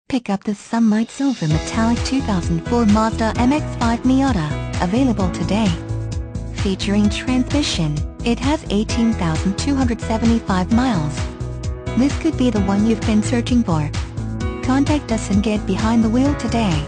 Pick up the Sunlight Silver Metallic 2004 Mazda MX-5 Miata, available today. Featuring transmission, it has 18,275 miles. This could be the one you've been searching for. Contact us and get behind the wheel today.